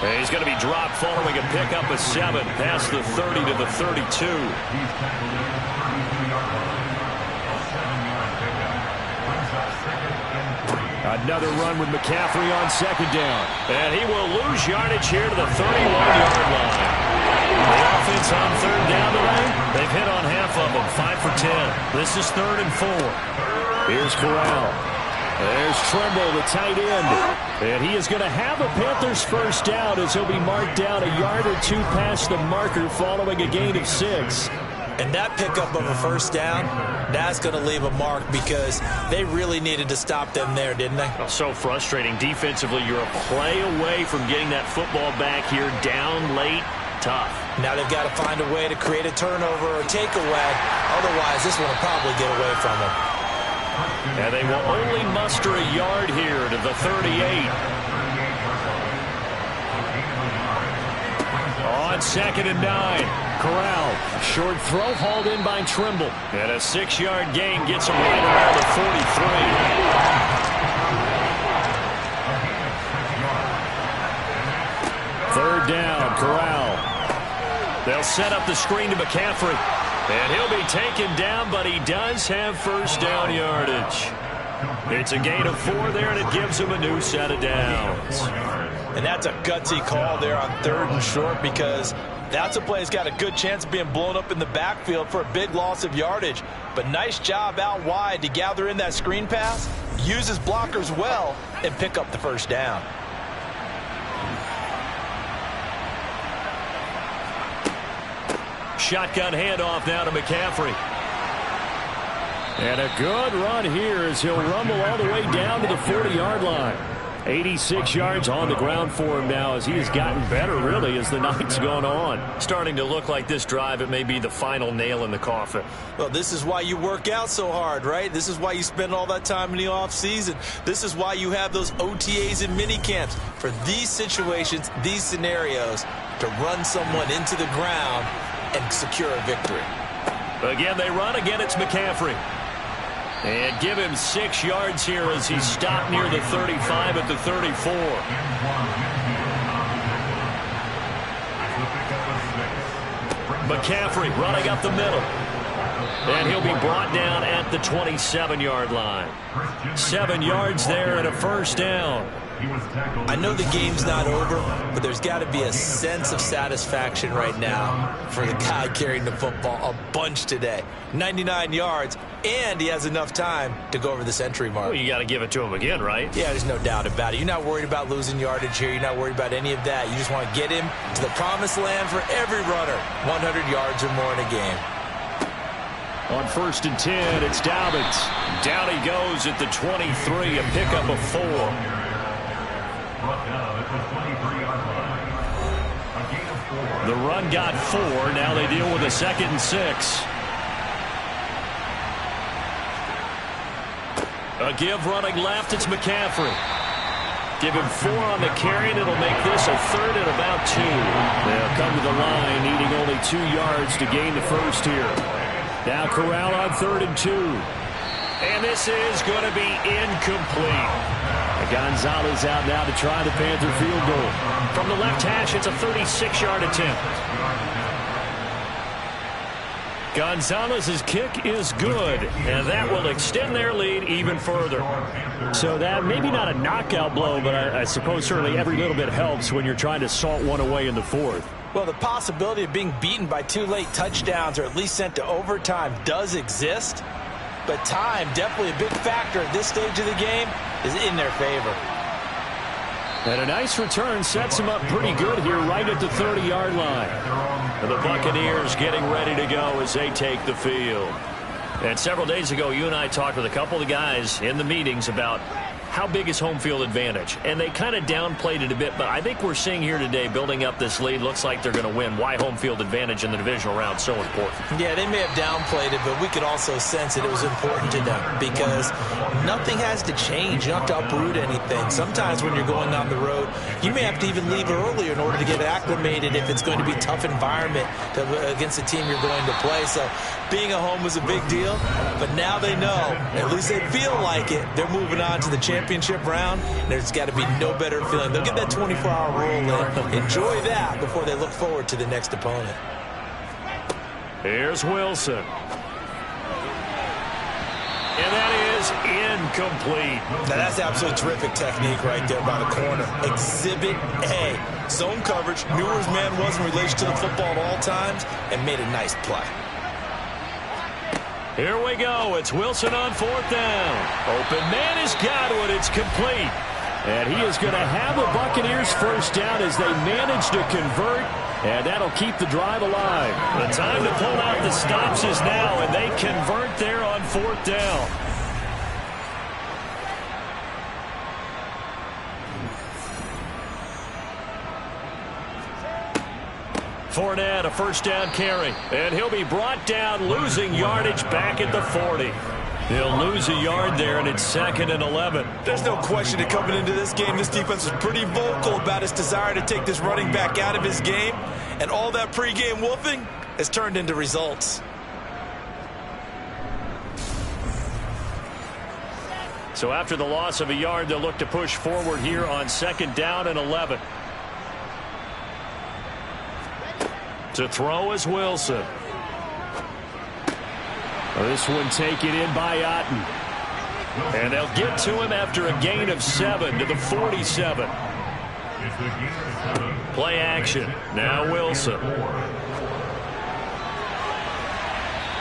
And he's going to be dropped following a pickup of 7 past the 30 to the 32. Another run with McCaffrey on 2nd down. And he will lose yardage here to the 31-yard line. The offense on 3rd down today, they've hit on half of them, 5 for 10. This is 3rd and 4. Here's Corral. There's Trimble, the tight end. And he is going to have a Panthers first down as he'll be marked down a yard or 2 past the marker following a gain of 6. And that pickup of a first down, that's going to leave a mark because they really needed to stop them there, didn't they? Oh, so frustrating. Defensively, you're a play away from getting that football back here down late. Tough. Now they've got to find a way to create a turnover or takeaway. Otherwise, this one will probably get away from them. And they will only muster a yard here to the 38. On 2nd and 9. Corral, short throw hauled in by Trimble. And a 6-yard gain gets him right around the 43. Third down, Corral. They'll set up the screen to McCaffrey. And he'll be taken down, but he does have first down yardage. It's a gain of 4 there, and it gives him a new set of downs. And that's a gutsy call there on 3rd and short, because that's a play that's got a good chance of being blown up in the backfield for a big loss of yardage. But nice job out wide to gather in that screen pass, use his blockers well, and pick up the first down. Shotgun handoff now to McCaffrey. And a good run here as he'll rumble all the way down to the 40-yard line. 86 yards on the ground for him now as he has gotten better, really, as the night's gone on. Starting to look like this drive, it may be the final nail in the coffin. Well, this is why you work out so hard, right? This is why you spend all that time in the offseason. This is why you have those OTAs and mini camps, for these situations, these scenarios, to run someone into the ground and secure a victory. Again, they run. Again, it's McCaffrey. And give him 6 yards here as he's stopped near the 35 at the 34. McCaffrey running up the middle. And he'll be brought down at the 27-yard line. 7 yards there and a first down. I know the game's not over, but there's got to be a sense of satisfaction right now for the guy carrying the football a bunch today. 99 yards, and he has enough time to go over the century mark. Well, you got to give it to him again, right? Yeah, there's no doubt about it. You're not worried about losing yardage here. You're not worried about any of that. You just want to get him to the promised land for every runner. 100 yards or more in a game. On 1st and 10, it's Dobbins. Down he goes at the 23, a pickup of 4. The run got 4. Now they deal with a 2nd and 6. A give running left. It's McCaffrey. Give him 4 on the carry, and it'll make this a 3rd and about 2. They'll come to the line, needing only 2 yards to gain the first here. Now Corral on 3rd and 2. And this is going to be incomplete. Gonzalez out now to try the Panther field goal. From the left hash, it's a 36-yard attempt. Gonzalez's kick is good, and that will extend their lead even further. So that maybe not a knockout blow, but I suppose certainly every little bit helps when you're trying to salt one away in the 4th. Well, the possibility of being beaten by 2 late touchdowns or at least sent to overtime does exist. But time, definitely a big factor at this stage of the game, is in their favor. And a nice return sets them up pretty good here right at the 30-yard line. And the Buccaneers getting ready to go as they take the field. And several days ago, you and I talked with a couple of the guys in the meetings about how big is home field advantage. And they kind of downplayed it a bit, but I think we're seeing here today, building up this lead, looks like they're going to win. Why home field advantage in the divisional round so important? Yeah, they may have downplayed it, but we could also sense that it was important to them because nothing has to change. You don't have to uproot anything. Sometimes when you're going on the road, you may have to even leave earlier in order to get acclimated if it's going to be a tough environment against the team you're going to play. So being at home was a big deal, but now they know, at least they feel like it, they're moving on to the championship round. There's got to be no better feeling. They'll get that 24-hour rule in. Enjoy that before they look forward to the next opponent. Here's Wilson. And that is incomplete. Now that's absolutely terrific technique right there by the corner. Exhibit A. Zone coverage, knew where his man was in relation to the football at all times, and made a nice play. Here we go. It's Wilson on 4th down. Open man has got it. It's complete. And he is going to have the Buccaneers first down as they manage to convert, and that'll keep the drive alive. The time to pull out the stops is now, and they convert there on 4th down. Fournette, a first down carry, and he'll be brought down, losing yardage back at the 40. He'll lose a yard there, and it's 2nd and 11. There's no question that coming into this game, this defense is pretty vocal about its desire to take this running back out of his game, and all that pregame wolfing has turned into results. So after the loss of a yard, they'll look to push forward here on 2nd down and 11. To throw is Wilson. This one taken in by Otten. And they'll get to him after a gain of 7 to the 47. Play action. Now Wilson.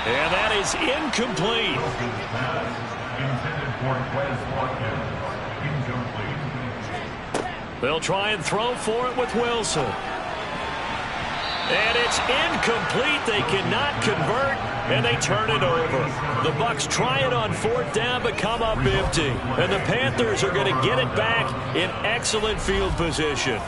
And that is incomplete. They'll try and throw for it with Wilson. And it's incomplete. They cannot convert, and they turn it over. The Bucs try it on 4th down, but come up empty. And the Panthers are going to get it back in excellent field position.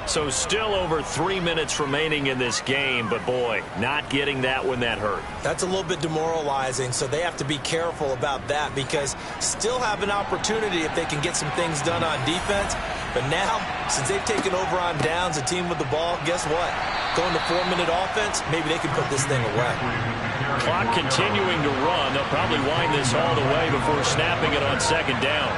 So still over 3 minutes remaining in this game, but boy, not getting that when that hurt. That's a little bit demoralizing, so they have to be careful about that because still have an opportunity if they can get some things done on defense. But now, since they've taken over on downs, a team with the ball, guess what? Going to 4-minute offense, maybe they can put this thing away. Clock continuing to run. They'll probably wind this all the way before snapping it on 2nd down.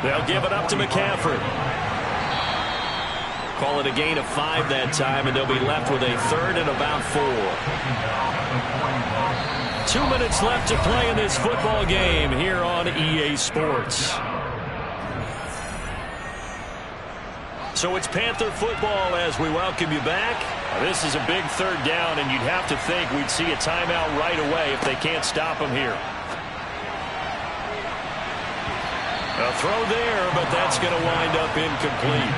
They'll give it up to McCaffrey. Call it a gain of 5 that time, and they'll be left with a 3rd and about 4. 2 minutes left to play in this football game here on EA Sports. So it's Panther football as we welcome you back. This is a big 3rd down, and you'd have to think we'd see a timeout right away if they can't stop them here. A throw there, but that's going to wind up incomplete.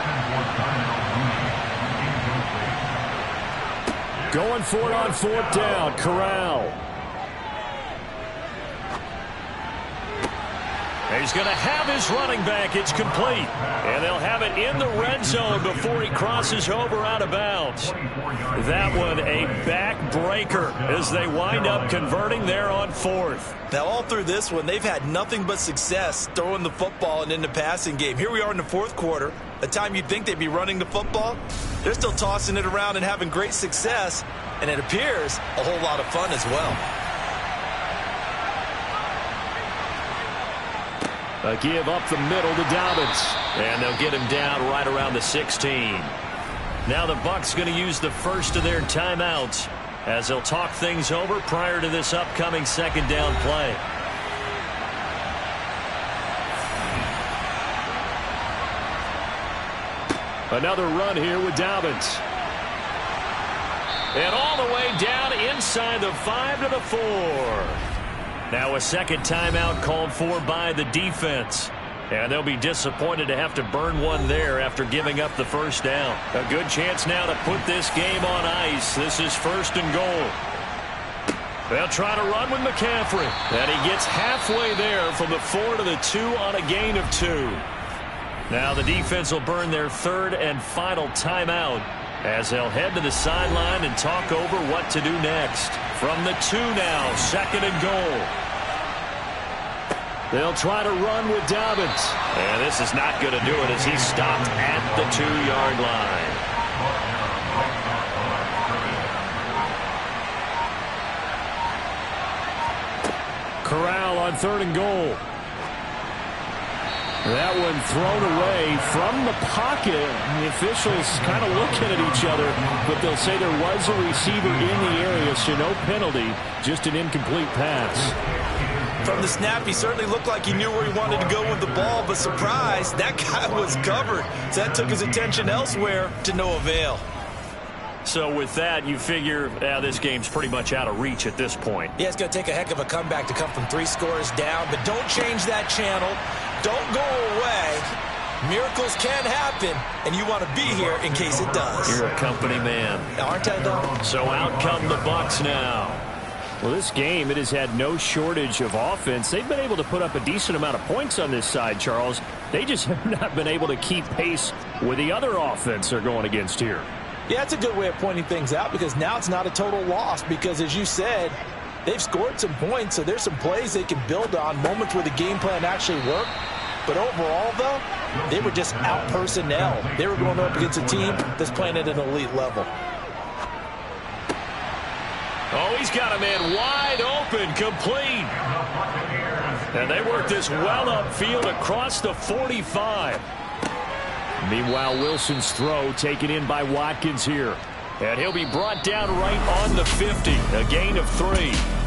Going for it on 4th down, Corral. He's going to have his running back. It's complete. And they'll have it in the red zone before he crosses over out of bounds. That one a backbreaker as they wind up converting there on 4th. Now, all through this one, they've had nothing but success throwing the football and in the passing game. Here we are in the 4th quarter, a time you'd think they'd be running the football. They're still tossing it around and having great success, and it appears a whole lot of fun as well. A give up the middle to Dobbins. And they'll get him down right around the 16. Now the Bucs going to use the first of their timeouts as they'll talk things over prior to this upcoming 2nd down play. Another run here with Dobbins. And all the way down inside the 5 to the 4. Now a 2nd timeout called for by the defense. And they'll be disappointed to have to burn one there after giving up the 1st down. A good chance now to put this game on ice. This is 1st and goal. They'll try to run with McCaffrey. And he gets halfway there from the 4 to the 2 on a gain of 2. Now the defense will burn their 3rd and final timeout as they'll head to the sideline and talk over what to do next. From the 2 now, 2nd and goal. They'll try to run with Dobbins. And this is not going to do it as he's stopped at the 2-yard line. Corral on 3rd and goal. That one thrown away from the pocket. The officials kind of looking at each other, but they'll say there was a receiver in the area, so no penalty, just an incomplete pass. From the snap, he certainly looked like he knew where he wanted to go with the ball, but surprise, that guy was covered. So that took his attention elsewhere to no avail. So with that, you figure this game's pretty much out of reach at this point. Yeah, it's going to take a heck of a comeback to come from 3 scores down, but don't change that channel. Don't go away. Miracles can happen, and you want to be here in case it does. You're a company man. Aren't I, though? So out come the Bucs now. Well, this game, it has had no shortage of offense. They've been able to put up a decent amount of points on this side, Charles. They just have not been able to keep pace with the other offense they're going against here. Yeah, it's a good way of pointing things out because now it's not a total loss because, as you said, they've scored some points, so there's some plays they can build on, moments where the game plan actually worked. But overall, though, they were just out personnel. They were going up against a team that's playing at an elite level. Oh, he's got a man wide open, complete. And they work this well upfield across the 45. Meanwhile, Wilson's throw taken in by Watkins here. And he'll be brought down right on the 50. A gain of 3.